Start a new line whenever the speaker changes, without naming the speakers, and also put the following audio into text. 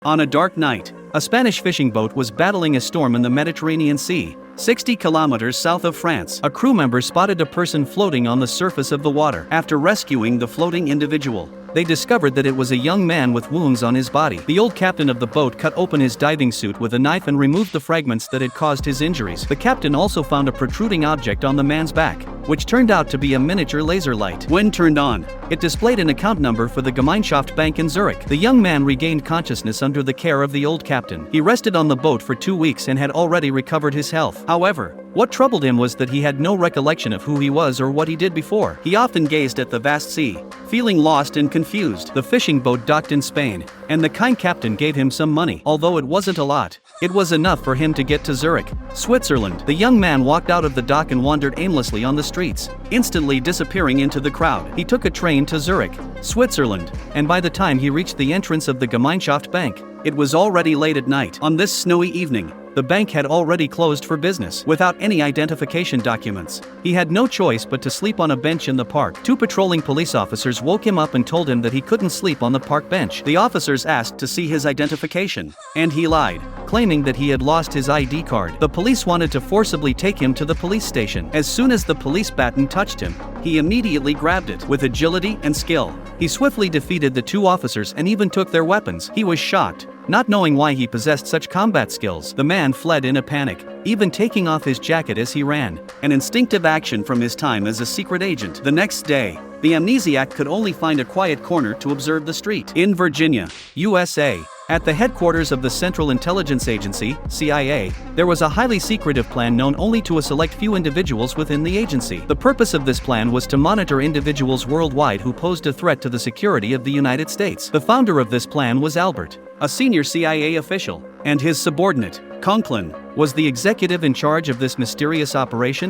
On a dark night, a Spanish fishing boat was battling a storm in the Mediterranean Sea, 60 kilometers south of France. A crew member spotted a person floating on the surface of the water. After rescuing the floating individual, they discovered that it was a young man with wounds on his body. The old captain of the boat cut open his diving suit with a knife and removed the fragments that had caused his injuries. The captain also found a protruding object on the man's back, which turned out to be a miniature laser light. When turned on, it displayed an account number for the Gemeinschaft Bank in Zurich. The young man regained consciousness under the care of the old captain. He rested on the boat for 2 weeks and had already recovered his health. However, what troubled him was that he had no recollection of who he was or what he did before. He often gazed at the vast sea, feeling lost and confused. The fishing boat docked in Spain, and the kind captain gave him some money. Although it wasn't a lot, it was enough for him to get to Zurich, Switzerland. The young man walked out of the dock and wandered aimlessly on the streets, instantly disappearing into the crowd. He took a train to Zurich, Switzerland, and by the time he reached the entrance of the Gemeinschaft Bank, it was already late at night. On this snowy evening, the bank had already closed for business. Without any identification documents, he had no choice but to sleep on a bench in the park. 2 patrolling police officers woke him up and told him that he couldn't sleep on the park bench. The officers asked to see his identification, and he lied, claiming that he had lost his ID card. The police wanted to forcibly take him to the police station. As soon as the police baton touched him, he immediately grabbed it. With agility and skill, he swiftly defeated the 2 officers and even took their weapons. He was shocked, not knowing why he possessed such combat skills. The man fled in a panic, even taking off his jacket as he ran, an instinctive action from his time as a secret agent. The next day, the Amnesiac could only find a quiet corner to observe the street. In Virginia, USA, at the headquarters of the Central Intelligence Agency, CIA, there was a highly secretive plan known only to a select few individuals within the agency. The purpose of this plan was to monitor individuals worldwide who posed a threat to the security of the United States. The founder of this plan was Albert, a senior CIA official, and his subordinate, Conklin, was the executive in charge of this mysterious operation.